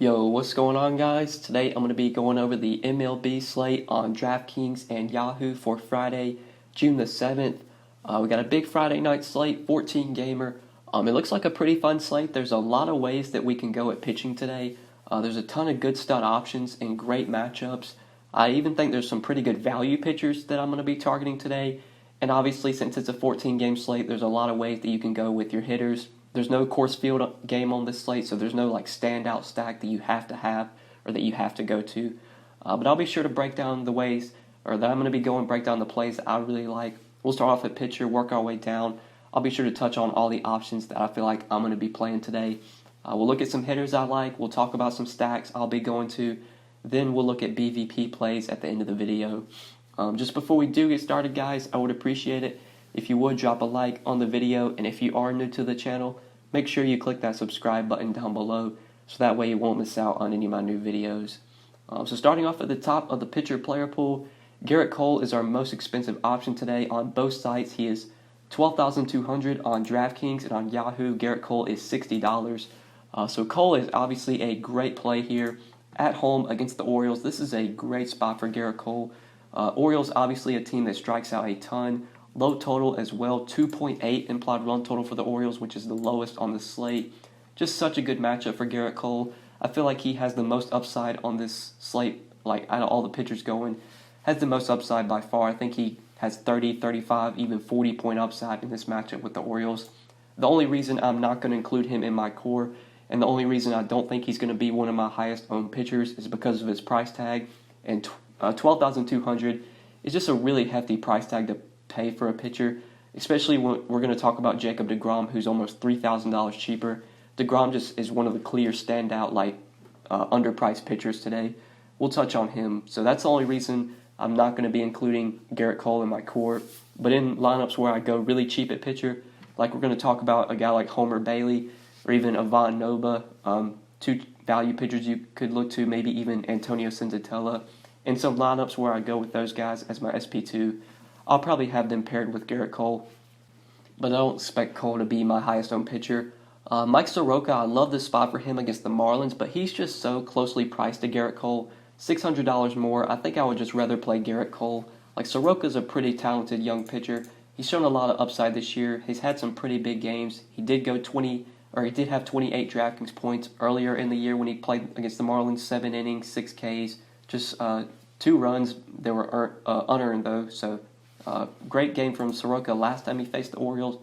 Yo, what's going on, guys? Today I'm going to be going over the MLB slate on DraftKings and Yahoo for Friday, June the 7th. We got a big Friday night slate, 14-gamer. It looks like a pretty fun slate. There's a lot of ways that we can go at pitching today. There's a ton of good stud options and great matchups. I even think there's some pretty good value pitchers that I'm going to be targeting today. And obviously, since it's a 14-game slate, there's a lot of ways that you can go with your hitters. There's no course field game on this slate, so there's no like standout stack that you have to have or that you have to go to. But I'll be sure to break down the ways, or that I'm going to be going break down the plays that I really like. We'll start off at pitcher, work our way down. I'll be sure to touch on all the options that I feel like I'm going to be playing today. We'll look at some hitters I like. We'll talk about some stacks I'll be going to. Then we'll look at BVP plays at the end of the video. Just before we do get started, guys, I would appreciate it if you would drop a like on the video, and if you are new to the channel, make sure you click that subscribe button down below so that way you won't miss out on any of my new videos. So starting off at the top of the pitcher player pool, Gerrit Cole is our most expensive option today on both sites. He is $12,200 on DraftKings, and on Yahoo, Gerrit Cole is $60. So Cole is obviously a great play here at home against the Orioles. This is a great spot for Gerrit Cole. Orioles obviously a team that strikes out a ton. Low total as well, 2.8 implied run total for the Orioles, which is the lowest on the slate. Just such a good matchup for Gerrit Cole. I feel like he has the most upside on this slate, like out of all the pitchers going. Has the most upside by far. I think he has 30, 35, even 40-point upside in this matchup with the Orioles. The only reason I'm not going to include him in my core, and the only reason I don't think he's going to be one of my highest owned pitchers, is because of his price tag. And $12,200 is just a really hefty price tag to pay for a pitcher, especially when we're going to talk about Jacob deGrom, who's almost $3,000 cheaper. deGrom just is one of the clear standout, underpriced pitchers today. We'll touch on him. So that's the only reason I'm not going to be including Gerrit Cole in my core. But in lineups where I go really cheap at pitcher, like we're going to talk about a guy like Homer Bailey or even Ivan Nova, two value pitchers you could look to, maybe even Antonio Senzatella. In some lineups where I go with those guys as my SP2, I'll probably have them paired with Gerrit Cole, but I don't expect Cole to be my highest owned pitcher. Mike Soroka, I love this spot for him against the Marlins, but he's just so closely priced to Gerrit Cole, $600 more. I think I would just rather play Gerrit Cole. Like, Soroka's a pretty talented young pitcher. He's shown a lot of upside this year. He's had some pretty big games. He did have 28 DraftKings points earlier in the year when he played against the Marlins, 7 innings, 6 Ks, just 2 runs. They were unearned though, so great game from Soroka last time he faced the Marlins,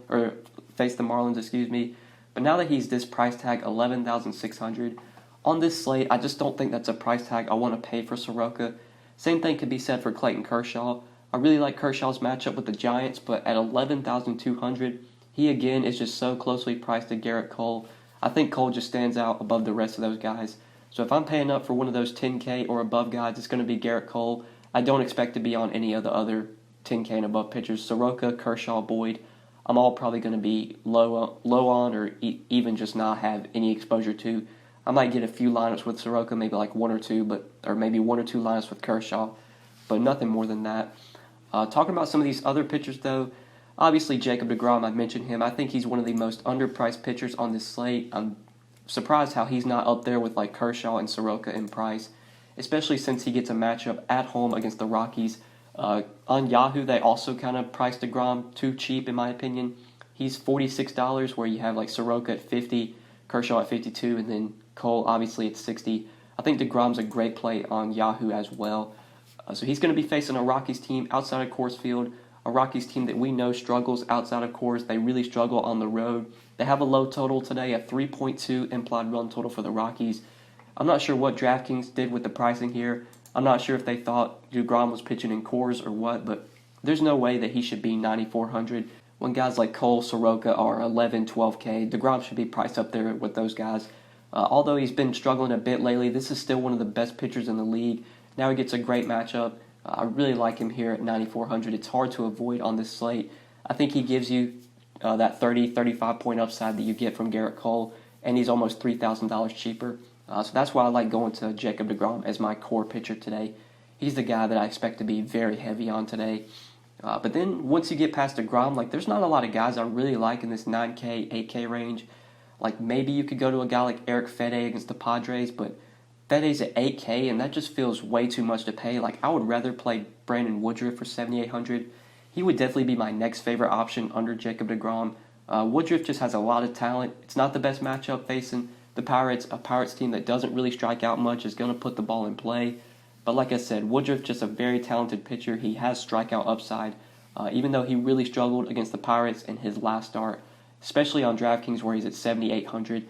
But now that he's this price tag, $11,600 on this slate, I just don't think that's a price tag I want to pay for Soroka. Same thing could be said for Clayton Kershaw. I really like Kershaw's matchup with the Giants, but at $11,200, he again is just so closely priced to Gerrit Cole. I think Cole just stands out above the rest of those guys. So if I'm paying up for one of those 10K or above guys, it's going to be Gerrit Cole. I don't expect to be on any of the other 10K and above pitchers. Soroka, Kershaw, Boyd, I'm all probably going to be low on or even just not have any exposure to. I might get a few lineups with Soroka, maybe like one or two, or maybe 1 or 2 lineups with Kershaw, but nothing more than that. Talking about some of these other pitchers, though, obviously Jacob deGrom, I mentioned him. I think he's one of the most underpriced pitchers on this slate. I'm surprised how he's not up there with like Kershaw and Soroka in price, especially since he gets a matchup at home against the Rockies. On Yahoo, they also kind of priced deGrom too cheap, in my opinion. He's $46, where you have like Soroka at $50, Kershaw at $52, and then Cole obviously at $60. I think deGrom's a great play on Yahoo as well. So he's going to be facing a Rockies team outside of Coors Field, a Rockies team that we know struggles outside of Coors. They really struggle on the road. They have a low total today at 3.2 implied run total for the Rockies. I'm not sure what DraftKings did with the pricing here. I'm not sure if they thought deGrom was pitching in Coors or what, but there's no way that he should be $9,400 when guys like Cole, Soroka are 11, 12K. deGrom should be priced up there with those guys. Although he's been struggling a bit lately, this is still one of the best pitchers in the league. Now he gets a great matchup. I really like him here at $9,400. It's hard to avoid on this slate. I think he gives you that 30, 35-point upside that you get from Gerrit Cole, and he's almost $3,000 cheaper. So that's why I like going to Jacob deGrom as my core pitcher today. He's the guy that I expect to be very heavy on today. But then once you get past deGrom, there's not a lot of guys I really like in this 9K, 8K range. Maybe you could go to a guy like Eric Fede against the Padres, but Fede's at 8K, and that just feels way too much to pay. Like, I would rather play Brandon Woodruff for 7,800. He would definitely be my next favorite option under Jacob deGrom. Woodruff just has a lot of talent. It's not the best matchup facing the Pirates. A Pirates team that doesn't really strike out much is going to put the ball in play. But like I said, Woodruff just a very talented pitcher. He has strikeout upside, even though he really struggled against the Pirates in his last start, especially on DraftKings where he's at 7,800.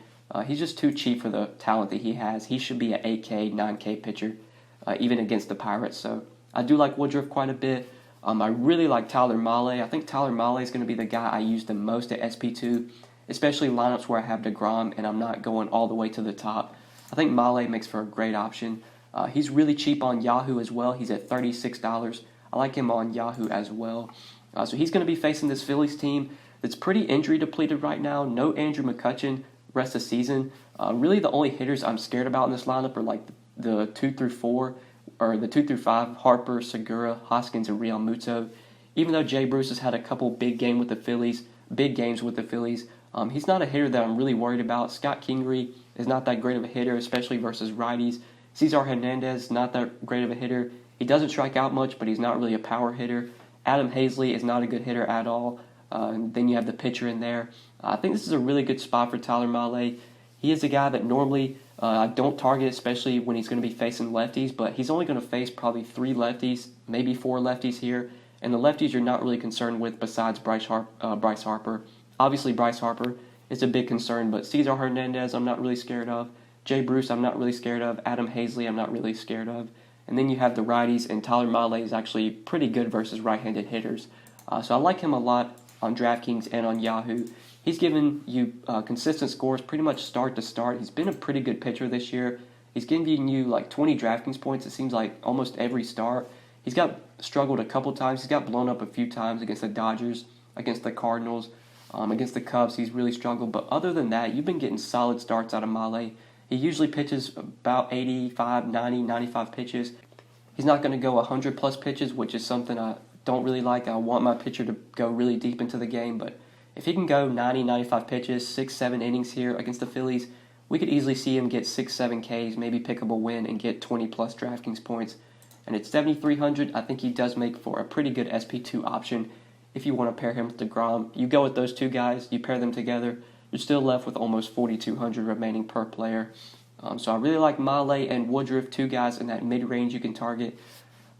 He's just too cheap for the talent that he has. He should be an 8K, 9K pitcher, even against the Pirates. So I do like Woodruff quite a bit. I really like Tyler Mahle. I think Tyler Mahle is going to be the guy I use the most at SP2, especially lineups where I have deGrom and I'm not going all the way to the top. I think Mahle makes for a great option. He's really cheap on Yahoo as well. He's at $36. I like him on Yahoo as well. So he's going to be facing this Phillies team that's pretty injury depleted right now. No Andrew McCutchen rest of the season. Really the only hitters I'm scared about in this lineup are like the 2 through 4 or the 2 through 5, Harper, Segura, Hoskins, and Real Muto. Even though Jay Bruce has had a couple big games with the Phillies, he's not a hitter that I'm really worried about. Scott Kingery is not that great of a hitter, especially versus righties. Cesar Hernandez, not that great of a hitter. He doesn't strike out much, but he's not really a power hitter. Adam Hazley is not a good hitter at all. And then you have the pitcher in there. I think this is a really good spot for Tyler Mahle. He is a guy that normally I don't target, especially when he's going to be facing lefties, but he's only going to face probably 3 lefties, maybe 4 lefties here. And the lefties you're not really concerned with besides Bryce Harper. Obviously, Bryce Harper is a big concern, but Cesar Hernandez I'm not really scared of. Jay Bruce I'm not really scared of. Adam Hazley I'm not really scared of. And then you have the righties, and Tyler Mahle is actually pretty good versus right-handed hitters. So I like him a lot on DraftKings and on Yahoo. He's given you consistent scores pretty much start to start. He's been a pretty good pitcher this year. He's giving you like 20 DraftKings points, it seems like, almost every start. He's got struggled a couple times. He's got blown up a few times against the Dodgers, against the Cardinals, against the Cubs. He's really struggled. But other than that, you've been getting solid starts out of Mahle. He usually pitches about 85, 90, 95 pitches. He's not going to go 100-plus pitches, which is something I don't really like. I want my pitcher to go really deep into the game, but if he can go 90, 95 pitches, 6, 7 innings here against the Phillies, we could easily see him get 6, 7 Ks, maybe pick up a win and get 20-plus DraftKings points. And at 7,300, I think he does make for a pretty good SP2 option if you want to pair him with deGrom. You go with those two guys, you pair them together, you're still left with almost 4,200 remaining per player. So I really like Mahle and Woodruff, 2 guys in that mid-range you can target.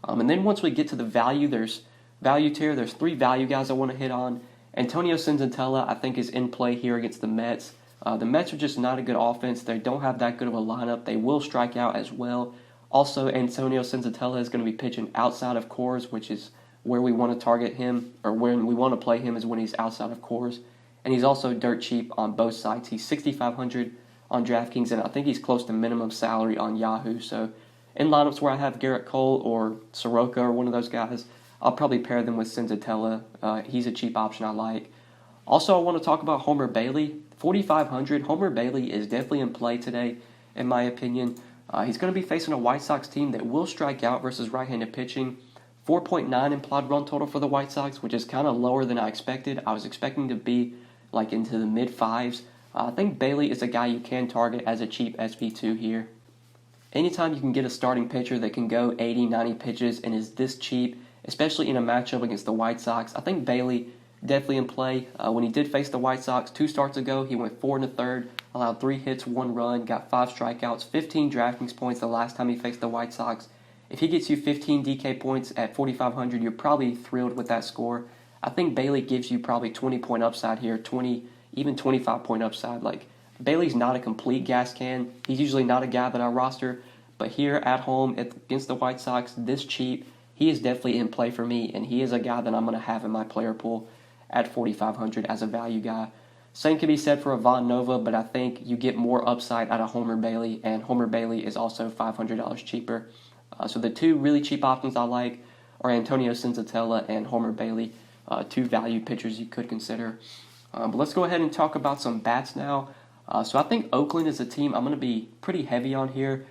And then once we get to the value, there's 3 value guys I want to hit on. Antonio Senzatella, I think, is in play here against the Mets. The Mets are just not a good offense. They don't have that good of a lineup. They will strike out as well. Also, Antonio Senzatella is going to be pitching outside of Coors, which is where we want to target him, or when we want to play him is when he's outside of Coors. And he's also dirt cheap on both sides. He's 6,500 on DraftKings, and I think he's close to minimum salary on Yahoo. So in lineups where I have Gerrit Cole or Soroka or one of those guys, I'll probably pair them with Senzatella. He's a cheap option I like. Also, I want to talk about Homer Bailey. 4,500. Homer Bailey is definitely in play today, in my opinion. He's going to be facing a White Sox team that will strike out versus right-handed pitching. 4.9 implied run total for the White Sox, which is kind of lower than I expected. I was expecting to be like into the mid-5s. I think Bailey is a guy you can target as a cheap SP2 here. Anytime you can get a starting pitcher that can go 80, 90 pitches and is this cheap, especially in a matchup against the White Sox, I think Bailey definitely in play. When he did face the White Sox 2 starts ago, he went 4 1/3, allowed 3 hits, 1 run, got 5 strikeouts, 15 DraftKings points the last time he faced the White Sox. If he gets you 15 DK points at 4,500, you're probably thrilled with that score. I think Bailey gives you probably 20-point upside here, 20, even 25-point upside. Like, Bailey's not a complete gas can. He's usually not a guy that I roster, but here at home against the White Sox, this cheap, he is definitely in play for me, and he is a guy that I'm going to have in my player pool at 4,500 as a value guy. Same can be said for Ivan Nova, but I think you get more upside out of Homer Bailey, and Homer Bailey is also $500 cheaper. So the 2 really cheap options I like are Antonio Senzatella and Homer Bailey, 2 value pitchers you could consider. But let's go ahead and talk about some bats now. So I think Oakland is a team I'm going to be pretty heavy on here.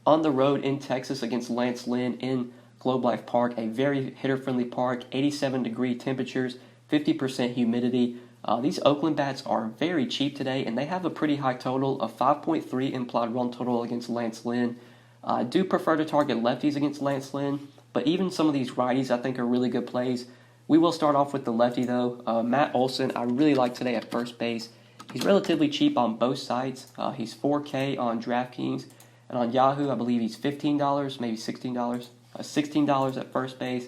On the road in Texas against Lance Lynn in Globe Life Park, a very hitter-friendly park, 87-degree temperatures, 50% humidity. These Oakland bats are very cheap today, and they have a pretty high total of 5.3 implied run total against Lance Lynn. I do prefer to target lefties against Lance Lynn, but even some of these righties I think are really good plays. We will start off with the lefty though. Matt Olson, I really like today at first base. He's relatively cheap on both sides. He's $4K on DraftKings, and on Yahoo I believe he's $15, maybe $16. $16 at first base.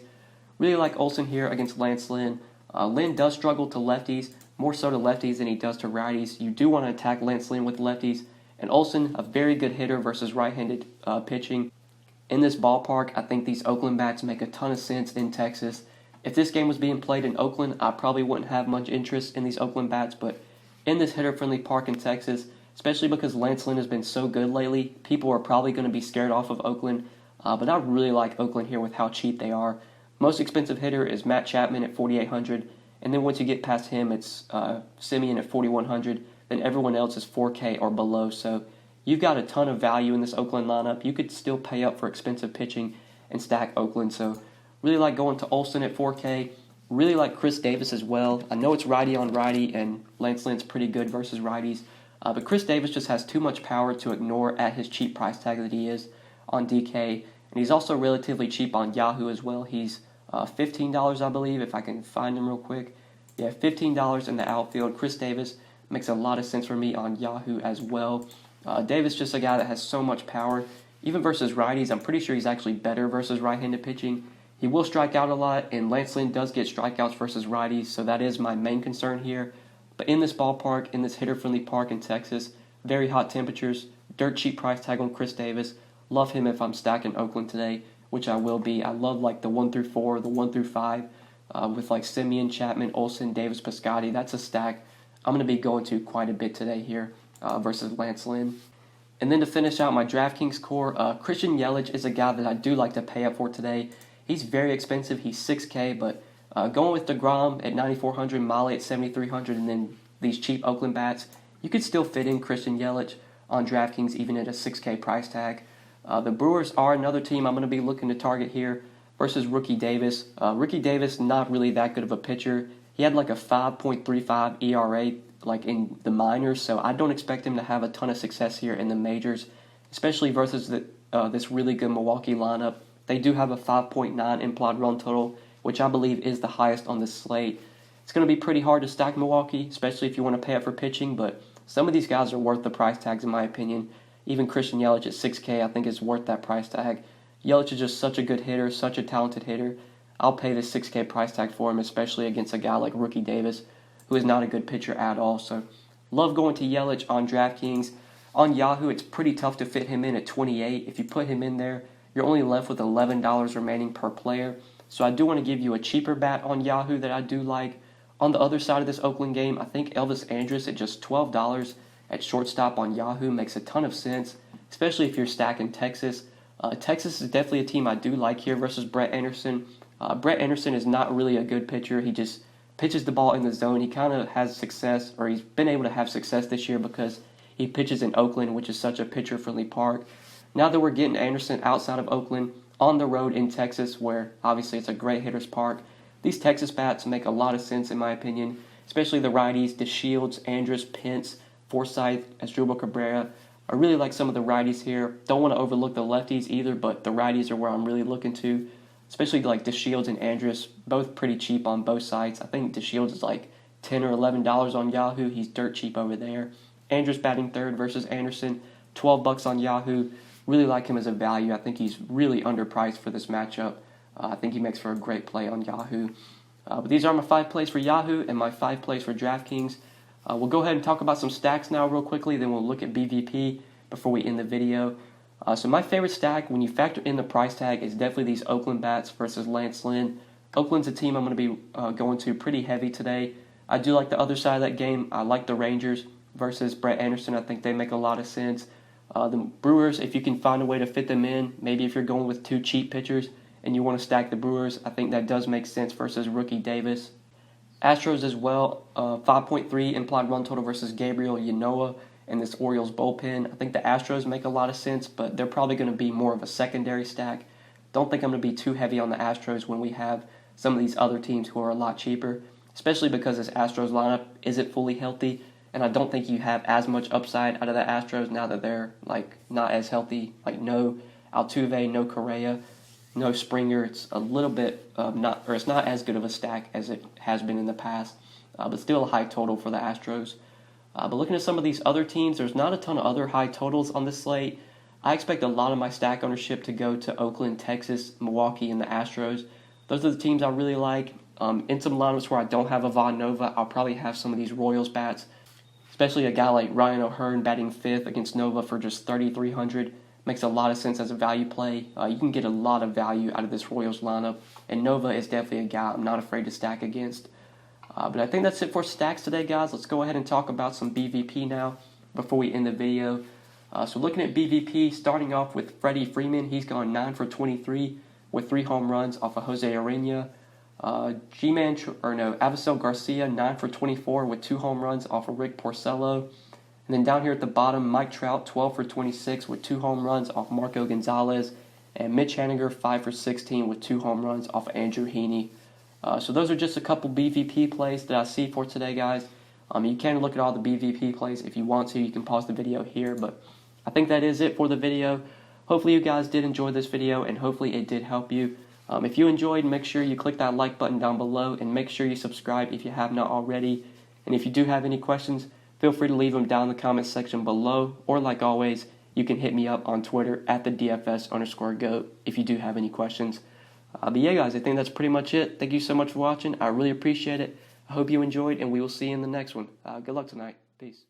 Really like Olson here against Lance Lynn. Lynn does struggle to lefties, more so to lefties than he does to righties. You do want to attack Lance Lynn with lefties. And Olson, a very good hitter versus right-handed pitching. In this ballpark, I think these Oakland bats make a ton of sense in Texas. If this game was being played in Oakland, I probably wouldn't have much interest in these Oakland bats, but in this hitter-friendly park in Texas, especially because Lance Lynn has been so good lately, people are probably going to be scared off of Oakland. But I really like Oakland here with how cheap they are. Most expensive hitter is Matt Chapman at $4,800, and then once you get past him, it's Simeon at $4,100. Then everyone else is 4K or below. So you've got a ton of value in this Oakland lineup. You could still pay up for expensive pitching and stack Oakland. So really like going to Olson at 4K. Really like Chris Davis as well. I know it's righty on righty, and Lance Lynn's pretty good versus righties. But Chris Davis just has too much power to ignore at his cheap price tag that he is on DK. And he's also relatively cheap on Yahoo as well. He's $15, I believe, if I can find him real quick. Yeah, $15 in the outfield. Chris Davis makes a lot of sense for me on Yahoo as well. Davis just a guy that has so much power. Even versus righties, I'm pretty sure he's actually better versus right-handed pitching. He will strike out a lot, and Lance Lynn does get strikeouts versus righties, so that is my main concern here. But in this ballpark, in this hitter-friendly park in Texas, very hot temperatures, dirt cheap price tag on Chris Davis. Love him if I'm stacking Oakland today, which I will be. I love like the 1 through 4, the 1 through 5, with like Simeon, Chapman, Olson, Davis, Piscotty. That's a stack I'm going to be going to quite a bit today here versus Lance Lynn. And then to finish out my DraftKings core, Christian Yelich is a guy that I do like to pay up for today. He's very expensive. He's 6K, but going with deGrom at 9,400, Molly at 7,300, and then these cheap Oakland bats, you could still fit in Christian Yelich on DraftKings even at a 6K price tag. The Brewers are another team I'm going to be looking to target here versus Rookie Davis. Rookie Davis, not really that good of a pitcher. He had like a 5.35 ERA like in the minors, so I don't expect him to have a ton of success here in the majors, especially versus this really good Milwaukee lineup. They do have a 5.9 implied run total, which I believe is the highest on this slate. It's going to be pretty hard to stack Milwaukee, especially if you want to pay up for pitching, but some of these guys are worth the price tags in my opinion. Even Christian Yelich at 6K I think is worth that price tag. Yelich is just such a good hitter, such a talented hitter. I'll pay this 6K price tag for him, especially against a guy like Rookie Davis, who is not a good pitcher at all. So love going to Yelich on DraftKings. On Yahoo, it's pretty tough to fit him in at 28. If you put him in there, you're only left with $11 remaining per player. So I do want to give you a cheaper bat on Yahoo that I do like. On the other side of this Oakland game, I think Elvis Andrus at just $12 at shortstop on Yahoo makes a ton of sense, especially if you're stacking Texas. Texas is definitely a team I do like here versus Brett Anderson. Brett Anderson is not really a good pitcher. He just pitches the ball in the zone. He kind of has success, or he's been able to have success this year because he pitches in Oakland, which is such a pitcher-friendly park. Now that we're getting Anderson outside of Oakland, on the road in Texas, where obviously it's a great hitter's park, these Texas bats make a lot of sense in my opinion, especially the righties, DeShields, Andrus, Pence, Forsythe, Asdrubal Cabrera. I really like some of the righties here. Don't want to overlook the lefties either, but the righties are where I'm really looking to, especially like DeShields and Andrus, both pretty cheap on both sides. I think DeShields is like $10 or $11 on Yahoo. He's dirt cheap over there. Andrus batting third versus Anderson, $12 on Yahoo. Really like him as a value. I think he's really underpriced for this matchup. I think he makes for a great play on Yahoo. But these are my 5 plays for Yahoo and my 5 plays for DraftKings. We'll go ahead and talk about some stacks now real quickly, then we'll look at BVP before we end the video. So my favorite stack, when you factor in the price tag, is definitely these Oakland bats versus Lance Lynn. Oakland's a team I'm going to be going to pretty heavy today. I do like the other side of that game. I like the Rangers versus Brett Anderson. I think they make a lot of sense. The Brewers, if you can find a way to fit them in, maybe if you're going with 2 cheap pitchers and you want to stack the Brewers, I think that does make sense versus Rookie Davis. Astros as well, 5.3 implied run total versus Gabriel Ynoa and this Orioles bullpen. I think the Astros make a lot of sense, but they're probably going to be more of a secondary stack. Don't think I'm going to be too heavy on the Astros when we have some of these other teams who are a lot cheaper, especially because this Astros lineup isn't fully healthy, and I don't think you have as much upside out of the Astros now that they're like not as healthy. Like no Altuve, no Correa, no Springer. It's a little bit it's not as good of a stack as it has been in the past, but still a high total for the Astros. But looking at some of these other teams, there's not a ton of other high totals on this slate. I expect a lot of my stack ownership to go to Oakland, Texas, Milwaukee, and the Astros. Those are the teams I really like. In some lineups where I don't have a Von Nova, I'll probably have some of these Royals bats, especially a guy like Ryan O'Hearn batting fifth against Nova for just 3,300. Makes a lot of sense as a value play. You can get a lot of value out of this Royals lineup, and Nova is definitely a guy I'm not afraid to stack against. But I think that's it for stacks today, guys. Let's go ahead and talk about some BVP now before we end the video. So looking at BVP, starting off with Freddie Freeman, he's gone 9 for 23 with 3 home runs off of Jose Urena. Avisel Garcia, 9 for 24 with 2 home runs off of Rick Porcello. And then down here at the bottom, Mike Trout, 12 for 26 with 2 home runs off Marco Gonzalez. And Mitch Haniger, 5 for 16 with 2 home runs off Andrew Heaney. So those are just a couple BVP plays that I see for today, guys. You can look at all the BVP plays if you want to. You can pause the video here, but I think that is it for the video. Hopefully you guys did enjoy this video, and hopefully it did help you. If you enjoyed, make sure you click that like button down below, and make sure you subscribe if you have not already. And if you do have any questions, feel free to leave them down in the comments section below, or like always, you can hit me up on Twitter at the DFS_GOAT if you do have any questions. But yeah, guys, I think that's pretty much it. Thank you so much for watching. I really appreciate it. I hope you enjoyed, and we will see you in the next one. Good luck tonight. Peace.